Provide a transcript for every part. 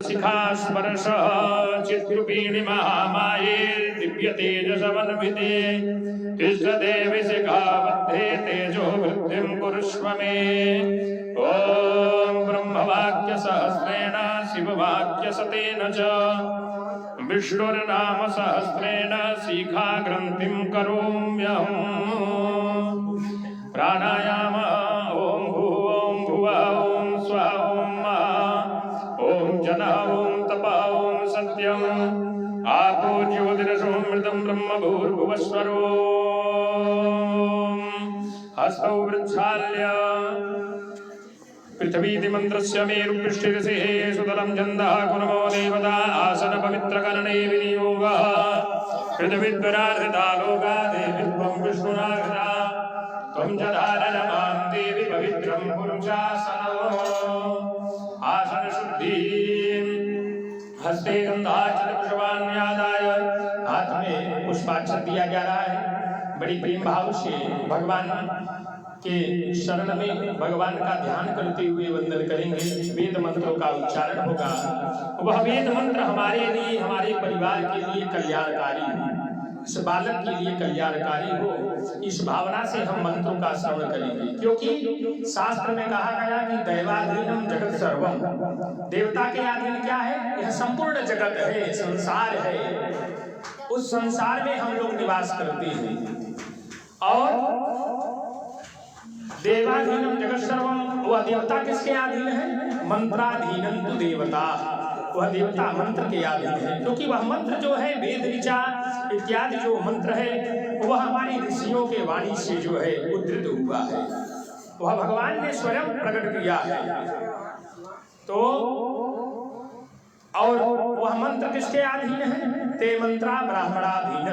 शिखा स्पर्श चित्रूपिणी महामाये दिव्य तेजसमन्विते तिष्ठते विशिखाबद्धे तेजो वृद्धिं कुरुष्व मे। ओम ब्रह्मवाक्य सहस्रेण शिववाक्य शतेन च विष्णुर्नाम सहस्रेण शिखा ग्रंथिं करोम्यहम्। प्राणायाम ओम भूः ओम भुवः ओम स्वः ओम महः ओम जनः ओम तपः ओम सत्यम् आपो ज्योतिरसोमृतं ब्रह्म भूर्भुवस्वरो। हस्तौ वृक्षाल्य पृथ्वीति मन्त्रस्य मेरुपृष्ठिरसे सुतलं छन्दः कुर्मो देवता आसन पवित्रकरणे विनियोगः। पृथ्वीद्वरार्हता लोका देवी त्वं विष्णुना हृता त्वं च धारणमां देवी पवित्रं पुरुषासनम्। आसन शुद्धिं हस्ते गंधाचल पुष्पाण्यादाय हाथ में पुष्पाक्षर दिया जा रहा है। बड़ी प्रेम भाव से भगवान के शरण में भगवान का ध्यान करते हुए वंदन करेंगे। वेद मंत्रों का उच्चारण होगा। वह वेद मंत्र हमारे लिए, हमारे परिवार के लिए कल्याणकारी हो, इस बालक के लिए कल्याणकारी हो, इस भावना से हम मंत्रों का श्रवण करेंगे। क्योंकि शास्त्र में कहा गया कि दैवाधीनम जगत सर्वम, देवता के अधीन क्या है? यह संपूर्ण जगत है, संसार है। उस संसार में हम लोग निवास करते हैं। और देवाधीनम जगत सर्वम, वह देवता किसके अधीन है? मंत्राधीनम तु देवता, वह देवता मंत्र के अधीन है। क्योंकि वह मंत्र जो है, वेद विचार इत्यादि जो मंत्र है, वह हमारी ऋषियों के वाणी से जो है उद्धृत हुआ है, वह भगवान ने स्वयं प्रकट किया है। तो और वह मंत्र किसके अधीन है? ते मंत्रा ब्राह्मणाधीन,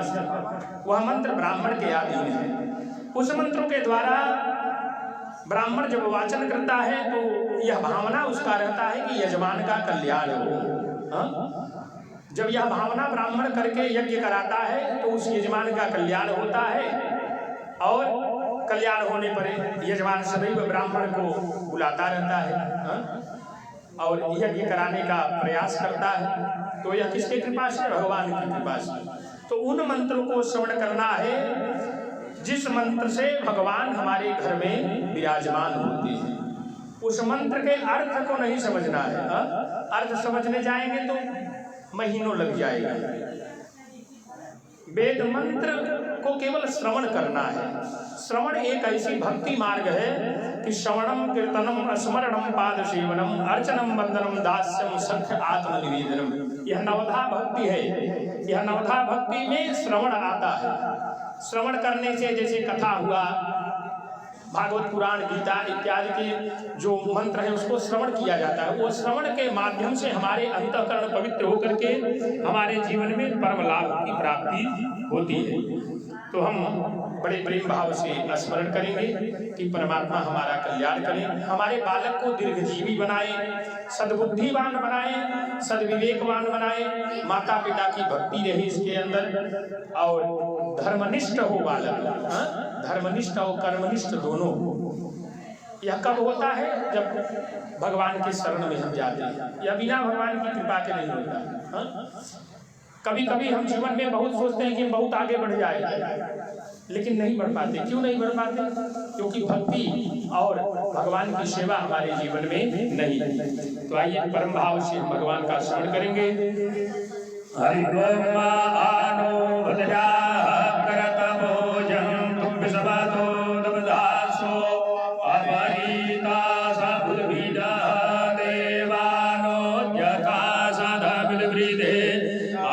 वह मंत्र ब्राह्मण के अधीन है। उस मंत्रों के द्वारा ब्राह्मण जब वाचन करता है तो यह भावना उसका रहता है कि यजमान का कल्याण हो। जब यह भावना ब्राह्मण करके यज्ञ कराता है तो उस यजमान का कल्याण होता है। और कल्याण होने पर यजमान सदैव ब्राह्मण को बुलाता रहता है और यज्ञ कराने का प्रयास करता है। तो यह किसके कृपा से? भगवान की कृपा से। तो उन मंत्रों को श्रवण करना है जिस मंत्र से भगवान हमारे घर में विराजमान होते हैं। उस मंत्र के अर्थ को नहीं समझना है। अर्थ समझने जाएंगे तो महीनों लग जाएगा। वेद मंत्र को केवल श्रवण करना है। श्रवण एक ऐसी भक्ति मार्ग है कि श्रवणम कीर्तनम स्मरणम पाद सेवनम अर्चनम वंदनम दास्यम सख्य आत्मनिवेदनम, यह नवधा भक्ति है। यह नवधा भक्ति में श्रवण आता है। श्रवण करने से जैसे कथा हुआ, भागवत पुराण गीता इत्यादि के जो मंत्र है उसको श्रवण किया जाता है। वो श्रवण के माध्यम से हमारे अंतःकरण पवित्र होकर के हमारे जीवन में परम लाभ की प्राप्ति होती है। तो हम बड़े प्रेम भाव से स्मरण करेंगे कि परमात्मा हमारा कल्याण करें, हमारे बालक को दीर्घजीवी बनाए, सद्बुद्धिवान बनाए, सद्विवेकवान बनाए, माता पिता की भक्ति रहे इसके अंदर, और धर्मनिष्ठ हो बालक, धर्मनिष्ठ और कर्मनिष्ठ दोनों। यह कब होता है? जब भगवान के शरण में हम जाते हैं। यह बिना भगवान की कृपा के नहीं होता। कभी कभी हम जीवन में बहुत सोचते हैं कि बहुत आगे बढ़ जाए, लेकिन नहीं बढ़ पाते। क्यों नहीं बढ़ पाते? क्योंकि भक्ति और भगवान की सेवा हमारे जीवन में नहीं। तो आइए परम भाव से हम भगवान का स्मरण करेंगे। हरि ओम आनो भद्रा करत भोजन तुम विषवातो दबदासो अपरीता सबुद्भिदा देवानो जता साधा बिलवृदे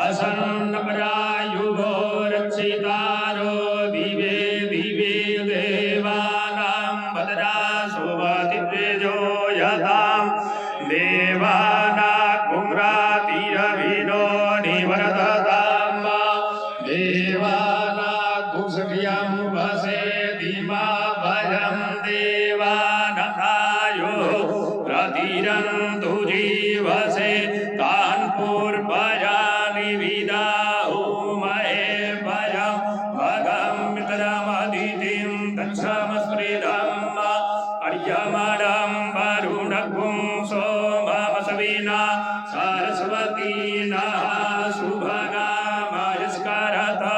असन्न परायुगो रक्षितारो दिवे दिवे देवानां भद्रासो वातितेजो यतां देवाना कुम्रातिरविनो निवर्ततां देवाना सरस्वती नः सुभगा मयस्करता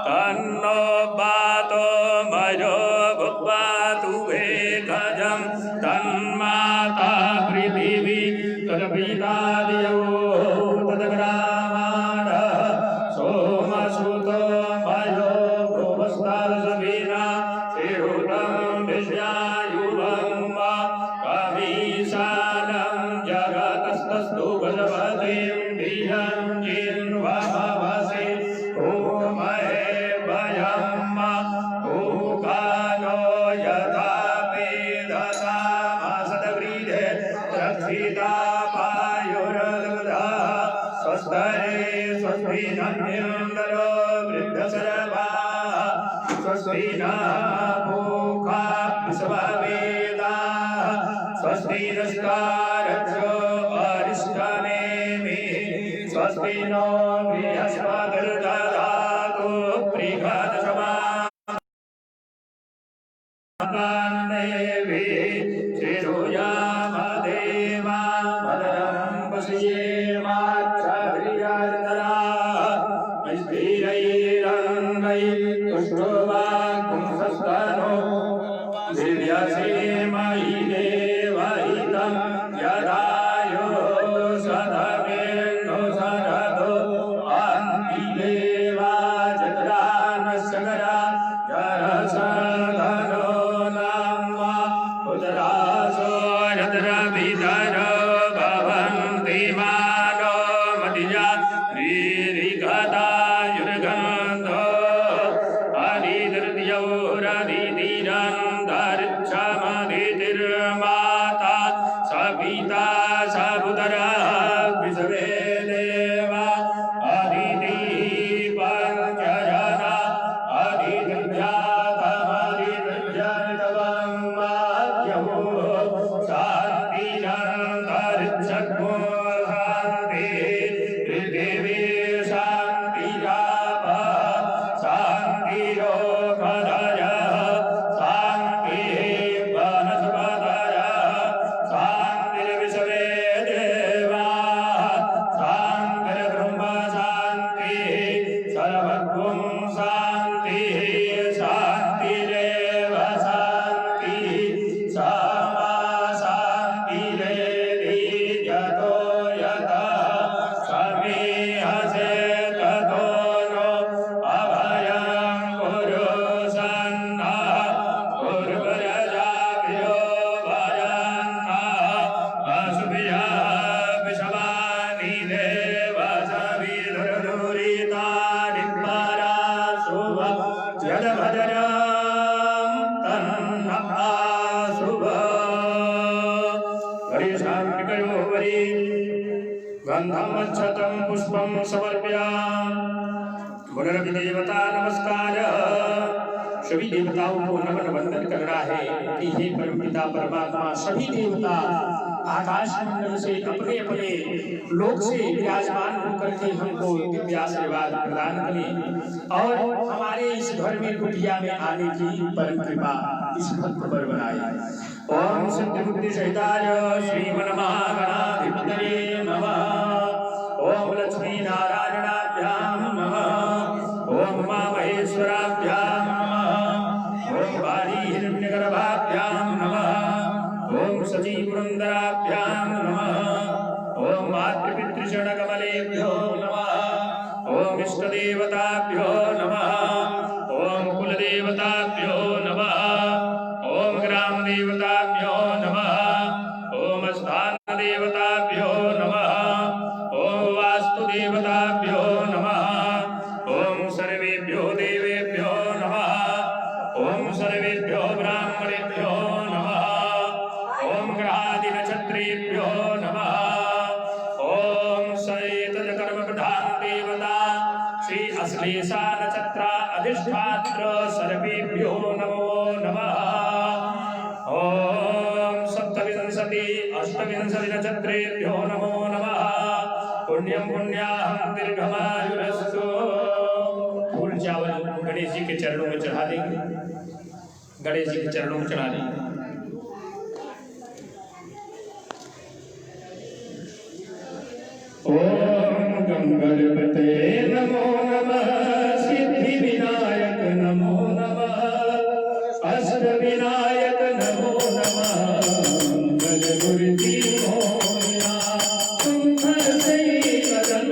तन्नो बातो मयो भुक्त्वा तुभे गजं तन्माता पृथिवी तदपिता दियो तदग्रामाणः सोमसुतो मयो भुवस्तारसवीना श्रीरूपं विश्यायुवं वा कवीशानं जगतस्तस्तु भगवतीं धियं जिन्वभवसे ओमहे भयं ओकानो यथा वेदसा सदग्रीधे रक्षिता पायुरदग्धा स्वस्तये स्वस्ति नन्द्रो वृद्धसर्वा स्वस्ति नः पूषा विश्ववेदाः स्वस्ति नस्तारक्षो अरिष्टनेमिः स्वस्ति नो बृहस्पतिर्दधातु बृहत्समान् श्रीरूयामदेवा भद्रं पश्येमाक्षभिर्यजतरा स्थिरैरङ्गैस्तुष्टुवागुंसस्तनो दिव्यसीमहि देवहितं यदायो सदमेन्नो सरदो अन्तिदेवा जत्रानशकरा जरसधनो नाम्वा उदरासो यद्रविधरो भवन्ति मानो मतिजा रीरिगदायुर्गन्धो अनिर्दियौरदितिरन्तरिक्षमदितिर्माता सपिता सपुतरा विश्वे देवा अदितिः पञ्चजना अदितिर्जातमदितिर्जनितवं माध्यमो शान्तिरन्तरिक्षगो शान्तिः पृथिवी शान्तिरापः शान्तिरोपधयः शान्तिः वनस्पतयः शान्तिर्विश्वे देवाः शान्तिर्ब्रह्म शान्तिः सर्वगुं शान्तिः शान्तिरेव शान्तिः सामा शान्तिरेधि यतो यतः समीहसे ततो नो अभयं कुरु सन्नः कुरुप्रजाभ्यो भयन्नः अशुभ्यः विषवानि देव सविधुर्दुरितानि पराशुभ यद्भजनं तन्नः शुभ हरिशान्तिकयो वरि गन्धं अच्छतं पुष्पं समर्पयामि पुनरभिदेवता नमस्कार सभी देवताओं को नमन वंदन कर रहा है कि हे परमपिता परमात्मा सभी देवता आकाश मंडल से अपने अपने लोक से विराजमान होकर के हमको दिव्य आशीर्वाद प्रदान करें और हमारे इस घर में कुटिया में आने की परम कृपा इस भक्त पर बनाए। ओम सिद्धिबुद्धि सहिताय श्रीमन्महागणाधिपतये नमः। ओम लक्ष्मी नारायणाभ्यां नमः। ओम उमामहेश्वराभ्यां नमः। ओम वाणी हिरण्यगर्भाभ्यां नमः। ओम सचीपुरन्दराभ्यां नमः। ओम मातृपितृचरणकमलेभ्यो नमः। ओम इष्टदेवताभ्यो नमः। ओम कुलदेवताभ्यो नमः। ओम ग्रामदेवताभ्यो नमः। ओम स्थानदेवताभ्यो नमः। ओम वास्तुदेवताभ्यो नमः। ओम सर्वेभ्यो देवेभ्यो नमः। ओम सर्वेभ्यो ब्राह्मणेभ्यो नमः। ओम ग्रहादिनक्षत्रेभ्यो नमः। ओम सैतजकर्म प्रधान देवता श्री अश्लेषा नक्षत्र अधिष्ठात्र सर्वेभ्यो नमो नमः। ओम सप्तविंशति अष्टविंशति नक्षत्रेभ्यो नमो नमः। पुण्यं पुण्याहं दीर्घमायुरस्तु। फूल चावल गणेश जी के चरणों में चढ़ा देंगे। गणेश जी के चरणों में चढ़ा देंगे। ओम गंगणपते नमो नमः, सिद्धि विनायक नमो नमः, अष्ट विनायक नमो नमः, मंगल मूर्ति मोया, सुंदर सई कदम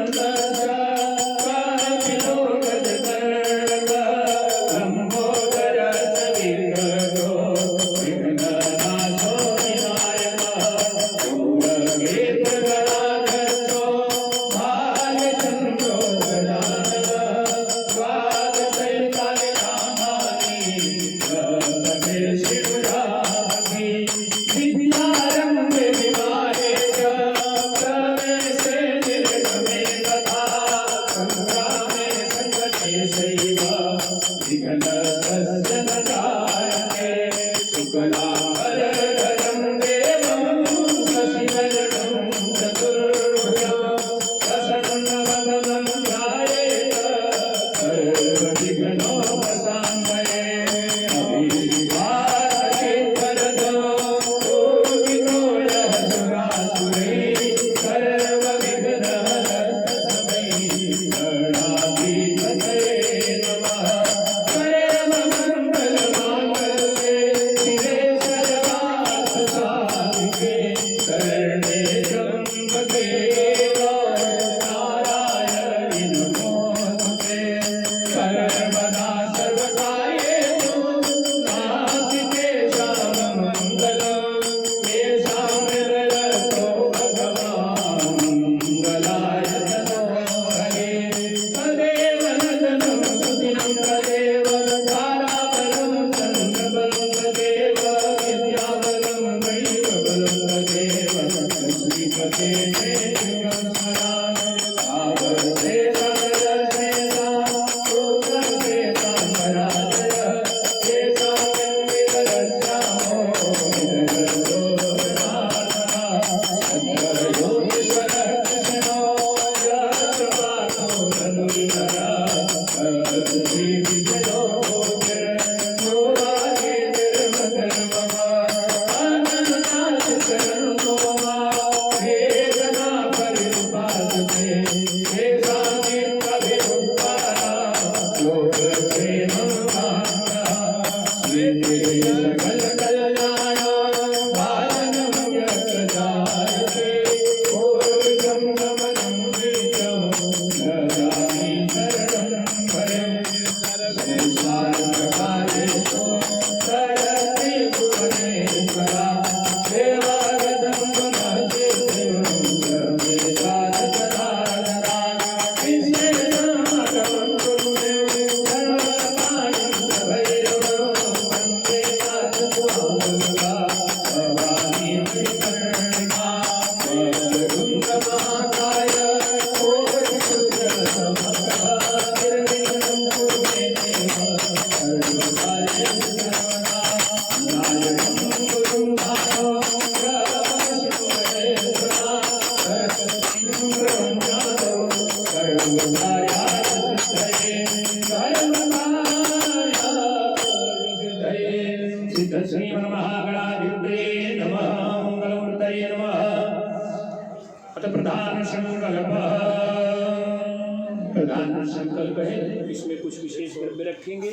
प्रधान संकल्प है, इसमें कुछ विशेष द्रव्य रखेंगे,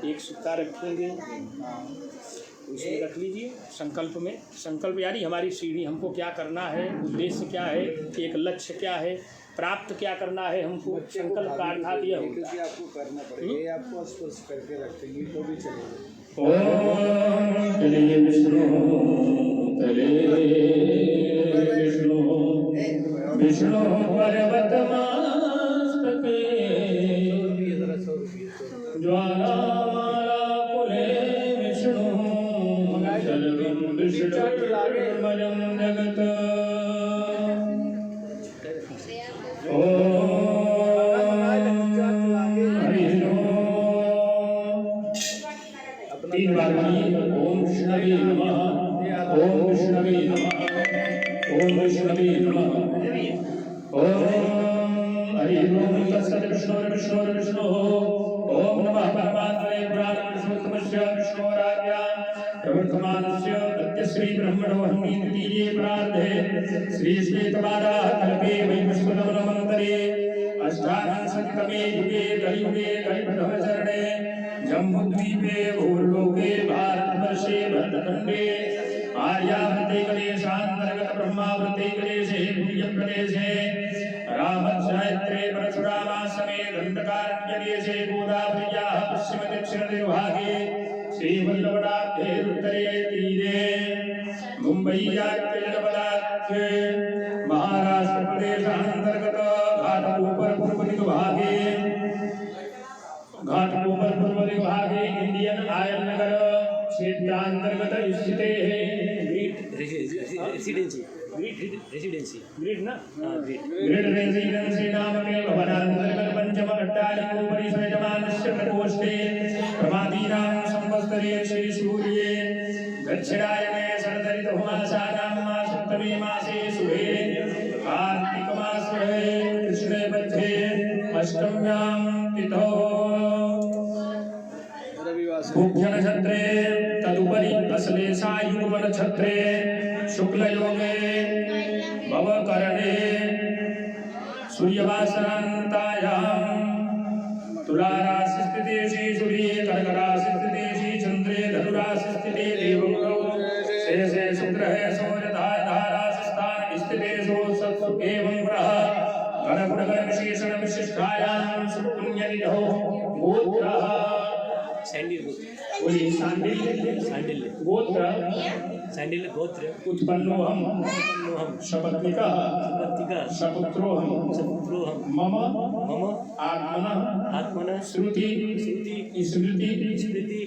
एक सिक्का रखेंगे, उसमें रख लीजिए। संकल्प में, संकल्प यानी हमारी सीढ़ी, हमको क्या करना है, उद्देश्य क्या है, एक लक्ष्य क्या है, प्राप्त क्या करना है, हमको संकल्प का अर्थ दिया होता है। आपको करना पड़ेगा, आपको स्पर्श करके रखेंगे तो भी चलेगा। ओम तले विष्णु तले विष्णु विष्णु पर्वतमास्तके ज्वालामाला कुले विष्णु सर्वं विष्णुर्मयं जगत्। तीन बार ओम विष्णवे नमः, ओम विष्णवे नमः, ओम विष्णवे नमः, ओम हरि ओम तत्सत् विष्णुर्विष्णुर्विष्णुः विष्णुः। ओम नमः परमात्मने ब्रह्मणे विष्णुतमस्य विष्णोराज्ञा प्रवर्तमानस्य श्री ब्रह्मणो हन्मीतीये प्रार्धे श्री श्वेतवारा कल्पे वैपुष्पनमनमन्तरे अष्टाविंशतितमे युगे कलियुगे कलिप्रथमचरणे जम्बूद्वीपे भूर्लोके भारतवर्षे भरतखण्डे आर्यावर्ते कलेशान्तर्गत ब्रह्मावर्ते कलेशे भूयप्रदेशे रामक्षेत्रे परशुरामाश्रमे दण्डकारण्यदेशे गोदावर्याः पश्चिमदक्षिणदिग्भागे श्रीवल्लभडाब्धे उत्तरे तीरे मुम्बय्याख्यजनपदाख्ये महाराष्ट्रप्रदेशान्तर्गत घाटकोपर पूर्वदिग्भागे इंडियन आयल नगर क्षेत्रांतर्गत स्थिते ग्रिड रेसिडेंसी नामके भवनान्तर्गत पंचम अट्टालिकोपरि सृजमानस्य प्रकोष्ठे प्रमादीनां संवत्सरे श्री सूर्ये दक्षिणायने शरदऋतुमासानां सप्तमे मासे शुभे कार्तिकमासे कृष्णे मध्ये अष्टम्यां तिथौ नक्षत्रे तदुपरि अश्लेषायुगनक्षत्रे शुक्लयोगे भवकरणे सूर्यवासरान्तायां तुलाराशिस्थिते श्री सूर्ये कर्कराशिस्थिते श्री चन्द्रे धनुराशिस्थिते देवगुरौ शेषे शुक्रः सौर्यधाराशिस्थान स्थिते सो एवं ग्रह गणगुणगणविशेषण विशिष्टायां सुपुण्यनिधौ गोत्रः सैंडिल गोत्र उत्पन्नोऽहं शपत्निकः सपुत्रोऽहं मम आत्मनः श्रुति स्मृति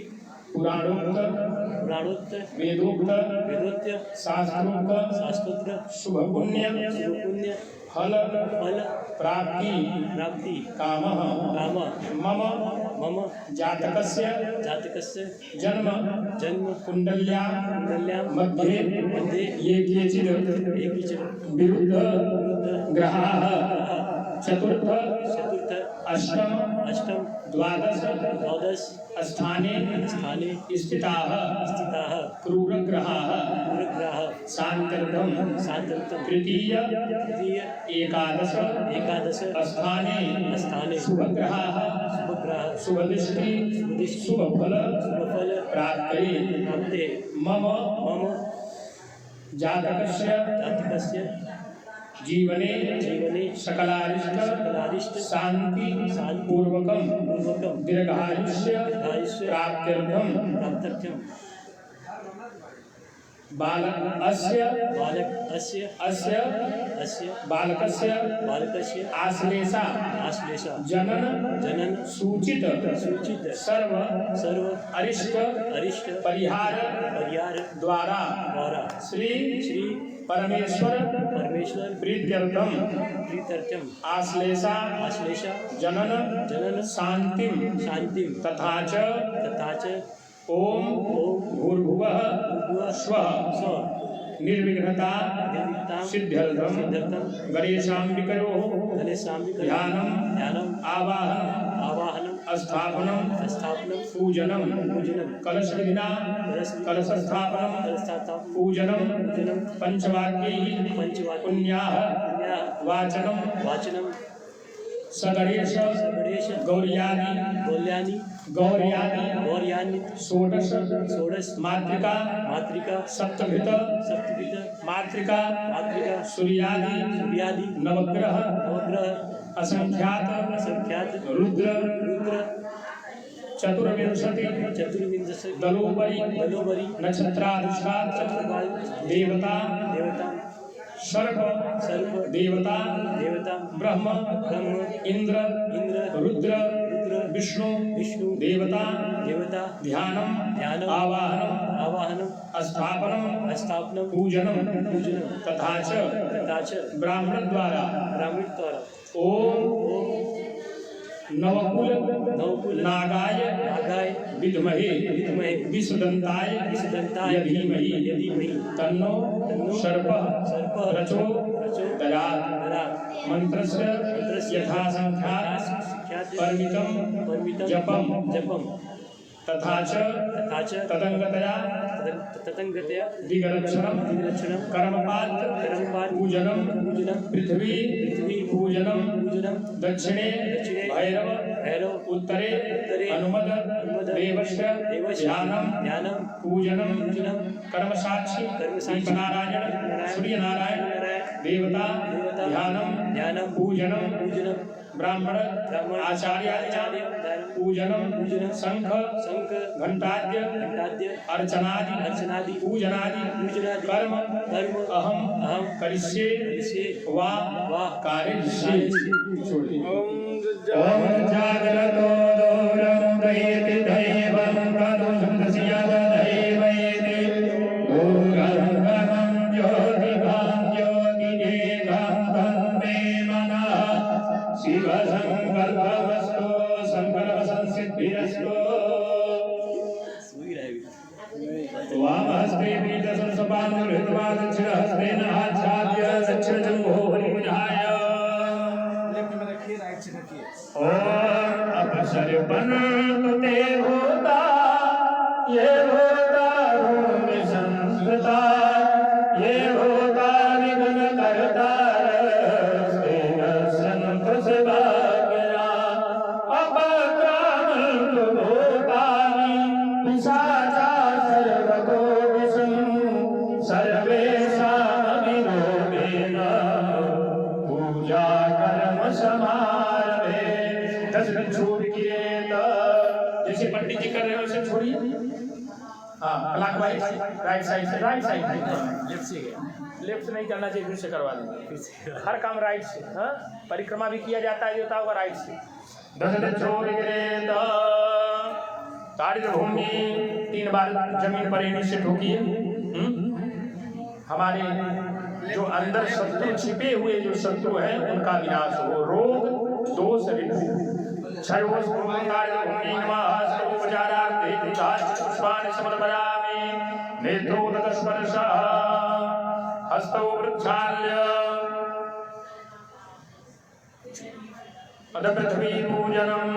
पुराणोक्त वेदोक्त शास्त्रोक्त शुभपुण्य फल प्राप्ति कामः मम जातकस्य जन्म कुंडल्यां मध्ये ये केचित् विरुद्ध ग्रहाः चतुर्थ अष्टम द्वादश स्थाने स्थिताः क्रूरग्रहाः शान्तर्धं तृतीय एकादश स्थाने शुभग्रहाः शुभदृष्टि शुभफल प्राप्ते मम जातकस्य जीवने सकलारिष्ट शांति पूर्वकं दीर्घायुष्य प्राप्त्यर्थं बालकस्य आश्लेषा जनन सूचित सर्व अरिष्ट परिहार द्वारा श्री परमेश्वर प्रीत्यर्थम आश्लेषा जनन शांतिम तथा च ओम भूर्भुवः स्वः निर्विघ्नता सिद्ध्यर्थम गणेशाम्बिकयोः ध्यानम् आवाहनम् स्थापनम् पूजनम् कलशविधिना कलशस्थापनम् पूजनम् पंचवाक्यैः पुण्याः वाचनम् सगणेश गौर्यानि षोडश मातृका सप्तभित मातृका सूर्यादि नवग्रह असंख्यात रुद्र चतुर्विंशति दलोपरि नक्षत्राधिष्ठात देवता सर्प देवता ब्रह्म इंद्र रुद्र विष्णु देवता ध्यानम् आवाहनम् स्थापनम् पूजनम् तथा च ब्राह्मण द्वारा ओम नवकुल नागाय विद्महे विषदन्ताय धीमहि तन्नो सर्पः प्रचोदयात् मंत्रस्य यथासंख्यात परिमितं जपम् तथा च तदंगतया दिगलक्षणम कर्मपात पूजनम पृथ्वी पूजनम दक्षिणे भैरव उत्तरे अनुमद देवस्य ध्यानम पूजनम कर्म साक्षी दीपनारायण सूर्य नारायण देवता ध्यानम पूजनम ब्राह्मण आचार्य पूजनम शंख घंटाद्य अर्चनादि पूजनादि कर्म अहम करिष्ये वा कारयिष्ये। ओम जागरतो दोरं दयेति दैवं प्रदुषस्य दैवयेति दूरं ज्योतिभां ज्योतिरेकां तन्मे मनः शिव संकल्पमस्तु संकल्प संसिद्धिरस्तु। वामहस्ते पीठसंसपादं हृत्वा दक्षिणहस्तेन आच्छाद्य दक्षिणजङ्घो विधाय ओम अपसर्पणं ते होता ये होता भूमि संस्कृता ये होता निधन करता पंडित जी कर रहे हो उसे छोड़िए। हाँ क्लॉकवाइज राइट साइड से लेफ्ट से नहीं करना चाहिए, फिर से करवा देंगे। हर काम राइट से। हाँ परिक्रमा भी किया जाता है देवताओं का राइट से। ताड़ित भूमि 3 बार जमीन पर नीचे ठोकिए। हमारे जो अंदर शत्रु छिपे हुए जो शत्रु हैं उनका विनाश हो। रोग दोष हस्तौ वृक्षाल्य पृथ्वी पूजनम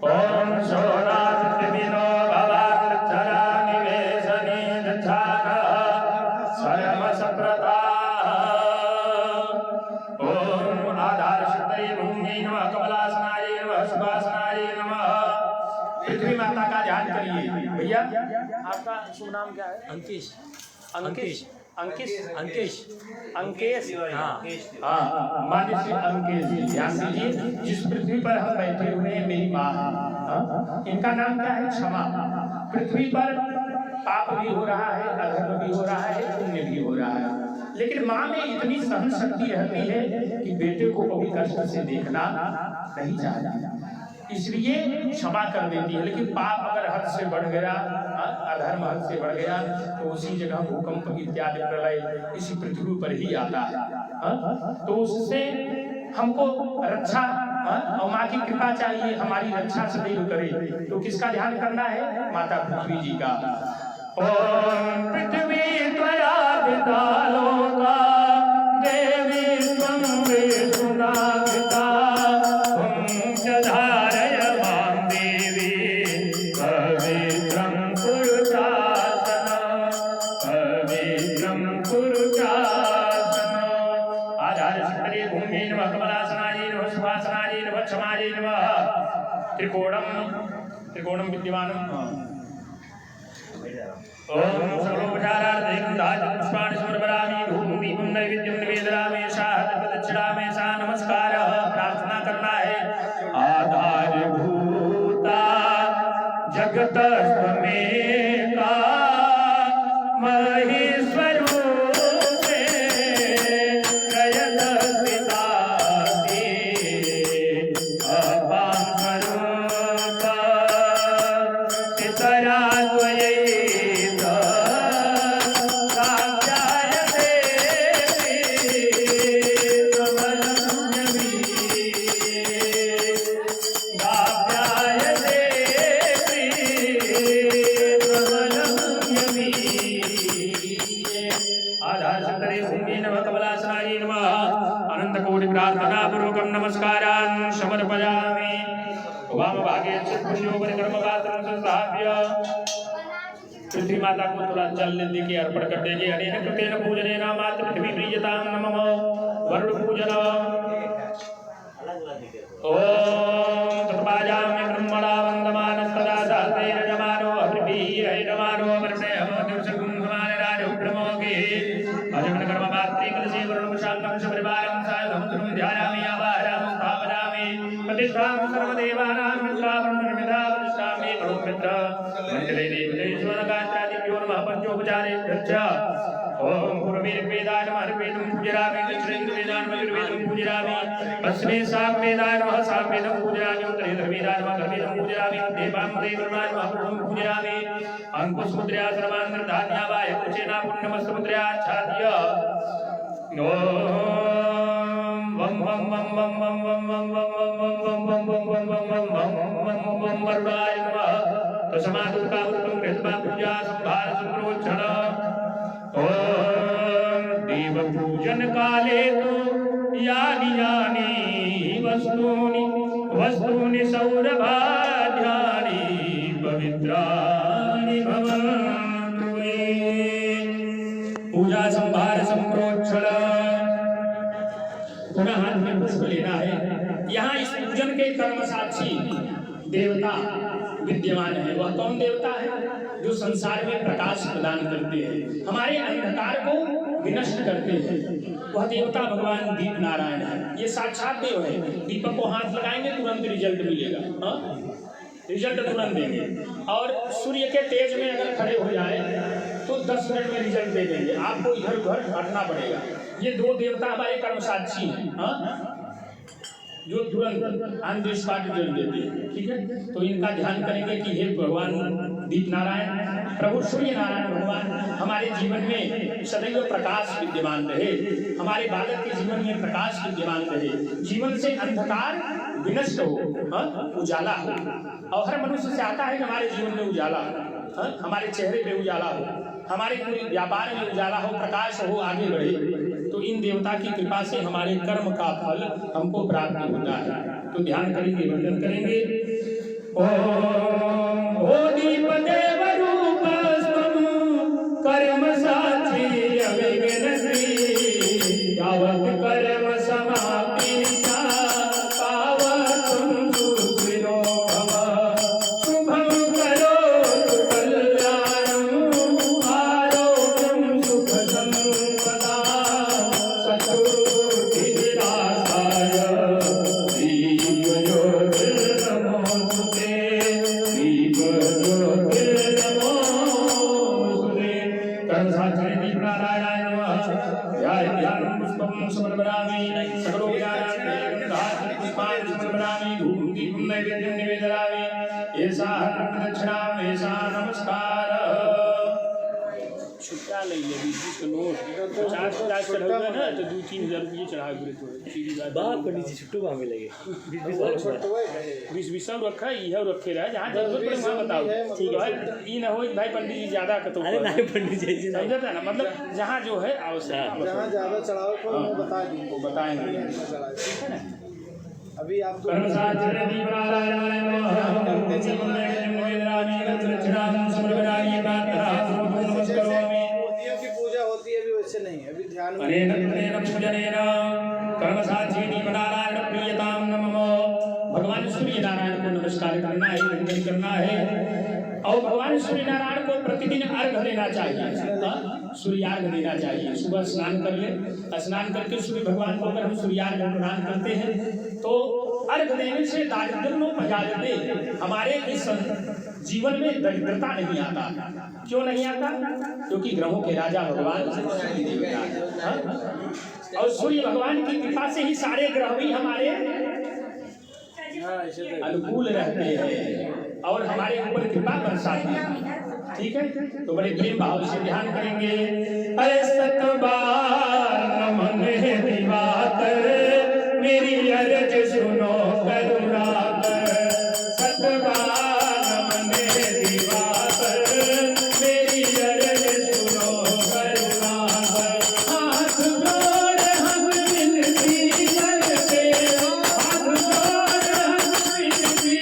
ओम शोरादिनो भवात्तरा निवेशने दक्षाः स्वयं सप्रता ओम आधारशक्तये भूमि नमः कमलासनाय नमः सुभासनाय नमः। पृथ्वी माता का ध्यान करिए भैया। आपका शुभ नाम क्या है? अंकेश। अंकेश अंकेश अंकेश अंकेश हाँ मान्य श्री अंकेश जी ध्यान दीजिए। जिस पृथ्वी पर हम बैठे हुए हैं मेरी माँ है, इनका नाम क्या है? क्षमा। पृथ्वी पर पाप भी हो रहा है, अधर्म भी हो रहा है, पुण्य भी हो रहा है, लेकिन माँ में इतनी सहन शक्ति रहती है कि बेटे को कभी कष्ट से देखना नहीं चाहता, इसलिए क्षमा कर देती है। लेकिन पाप अगर हद से बढ़ गया, अधर्म हद से बढ़ गया, तो उसी जगह भूकंप इत्यादि प्रलय इसी पृथ्वी पर ही आता है। तो उससे हमको रक्षा और माँ की कृपा चाहिए, हमारी रक्षा सदैव करे। तो किसका ध्यान करना है? माता पृथ्वी जी का। ओम पृथ्वी त्वया विदालोका देवी त्वं विष्णुनाथिता धारय मां देवी पवित्रं कुरु शासनं पवित्रं कुरु शासनं। आधारशक्तये भूमि नमः कमलासनाय नमः सुभासनाय नमः क्षमाय नमः। त्रिकोणं विद्यमानम् ओम सर्वोपचारार्थं दासपुष्पाणि समर्पयामि। भूमिं नैवेद्यं निवेदयामि। दक्षिणामें सा नमस्कारः प्रार्थना करना है। आधारभूता जगतस्त्वमेका महेश्वरो नमस्कारान् समर्पयामि। वाम भागे पुण्योपरि कर्म पात्रं संस्थाप्य पृथ्वी माता को थोड़ा जल दे के अर्पण कर देंगे। अनेन कृतेन पूजनेन मातृ पृथ्वी प्रीयतां नमः वरुण पूजन ओम तत्पाजामि ब्रह्मणा वन्दमानस्तदा सहस्रेण जमानो अभिभिः हैनमानो वर्णे अमोदुषकुं समाने राजो ब्रह्मोगे अजमन कर्म पात्रे कलशे वरुणं शान्तं सपरिवारं साधुं ध्यायामि आवाहयामि स्थापयामि प्रतिष्ठां सर्वदेवानां मित्रावं निर्मिता प्रतिष्ठामि परोमित्र मण्डले देवतेश्वर गात्रादिभ्यो नमः पंचोपचारेभ्यश्च ओम पूर्ववेदाय नमः ऋग्वेदं पूजयामि दक्षिणवेदाय नमः यजुर्वेदं पूजयामि पश्चिमे सामवेदाय नमः सामवेदं पूजयामि उत्तरे धर्मवेदाय नमः धर्मवेदं पूजयामि देवांगे ब्रह्माय नमः ब्रह्मं पूजयामि अंकुशमुद्रया सर्वांगधान्यावाय कुचेना पुण्यमस्तमुद्रयाच्छाद्य ओम वं वं वं वं वं वं वं वं वं वं वं वं वं वं वं वं वं वरुणाय नमः तस्मादुका उत्तम कृत्वा पूजा संभार संप्रोक्षण ओम देव पूजन काले तो यानि यानि वस्तूनि सौरभाध्यानि पवित्राणि भवन्तु पूजा संभार संप्रोक्षण पुनः हाथ में पुष्प लेना है। यहाँ इस पूजन के कर्म साक्षी देवता विद्यमान है। वह कौन देवता है? जो संसार में प्रकाश प्रदान करते हैं, हमारे अंधकार को विनष्ट करते हैं। वह देवता भगवान दीप नारायण है। ये साक्षात देव है। दीपक को हाथ लगाएंगे तुरंत रिजल्ट मिलेगा, रिजल्ट तुरंत देंगे। और सूर्य के तेज में अगर खड़े हो जाए तो 10 मिनट में रिजल्ट दे देंगे। आपको इधर उधर हटना पड़ेगा। ये दो देवता हमारे कर्म साक्षी हैं, जो तुरंत ऑन द स्पॉट रिजल्ट देते हैं। ठीक है, तो इनका ध्यान करेंगे कि हे भगवान दीप नारायण, प्रभु सूर्य नारायण भगवान हमारे जीवन में सदैव प्रकाश विद्यमान रहे, हमारे बालक के जीवन में प्रकाश विद्यमान रहे, जीवन से अंधकार विनष्ट हो, उजाला हो। और हर मनुष्य से आता है कि हमारे जीवन में उजाला हो, हमारे चेहरे पे उजाला हो, हमारे पूरे व्यापार में उजाला हो, प्रकाश हो, आगे बढ़े। तो इन देवता की कृपा से हमारे कर्म का फल हमको प्राप्त होता है। तो ध्यान करेंगे, वंदन करेंगे। ओम ओ दीप देव रूप कर्म साक्षी अविघ्नश्री यावत् कर्म समाप्ति पावतं सुखिनो भव शुभं करोतु कल्याणं आरोग्यं सुख संपदा नमस्कार। छुट्टा नहीं है, 20 का नोट 50 चढ़ा हुआ ना, तो 2-3 हज़ार रुपये चढ़ा हुए बाप पंडित जी छुट्टू कहाँ मिलेंगे? 20 सब रखा है, यह रखे रहा जहाँ जरूरत पड़े वहाँ बताओ। ठीक है भाई, ये ना हो भाई पंडित जी ज़्यादा का तो पंडित जी समझता है ना, मतलब जहाँ जो है आवश्यक जहाँ ज़्यादा चढ़ाओ को बता देंगे, वो बताएंगे। ठीक है ना, अभी आप की पूजा होती है, अभी वैसे नहीं, अभी ध्यान भगवान सूर्य नारायण को नमस्कार करना है, वंदन करना है। और भगवान सूर्य नारायण को प्रतिदिन अर्घ देना चाहिए, सूर्यार्घ देना चाहिए। सुबह स्नान कर ले, स्नान करके सूर्य भगवान को अगर हम सूर्यार्घ प्रदान करते हैं तो अर्घ देने से दारिद्र्य हमारे इस जीवन में दरिद्रता नहीं आता। क्यों नहीं आता? क्योंकि ग्रहों के राजा भगवान सूर्य देवता है, और सूर्य भगवान की कृपा से ही सारे ग्रह भी हमारे अनुकूल रहते हैं और हमारे ऊपर कृपा बरसाते हैं। ठीक है, तो बड़े प्रेम भाव से ध्यान करेंगे। अरे सतबार नमन दिवाकर मेरी अर्ज सुनो करुणा कर, सतबार नमन दिवाकर मेरी अर्ज सुनो करुणा कर। हाथ जोड़ हम विनती करते, हाथ जोड़ हम विनती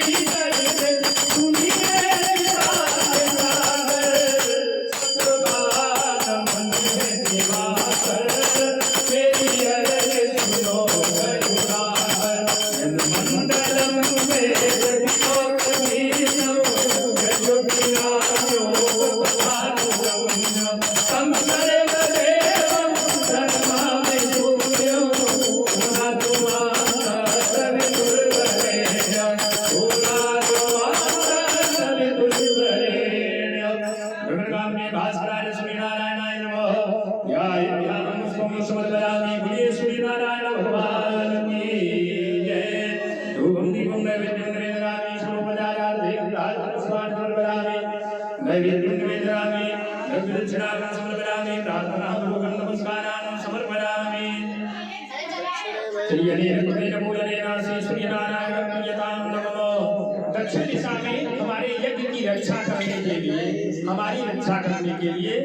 दक्षिण दिशा में हमारे यज्ञ की रक्षा करने के लिए, हमारी रक्षा करने के लिए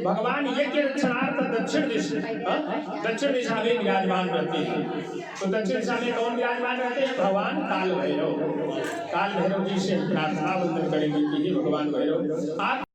भगवान यज्ञ रक्षणार्थ दक्षिण दिशा में विराजमान रहते हैं। तो दक्षिण दिशा में कौन विराजमान रहते हैं? भगवान काल भैरव। काल भैरव जी से प्रार्थना बंदन करेंगे कि हे भगवान भैरव आप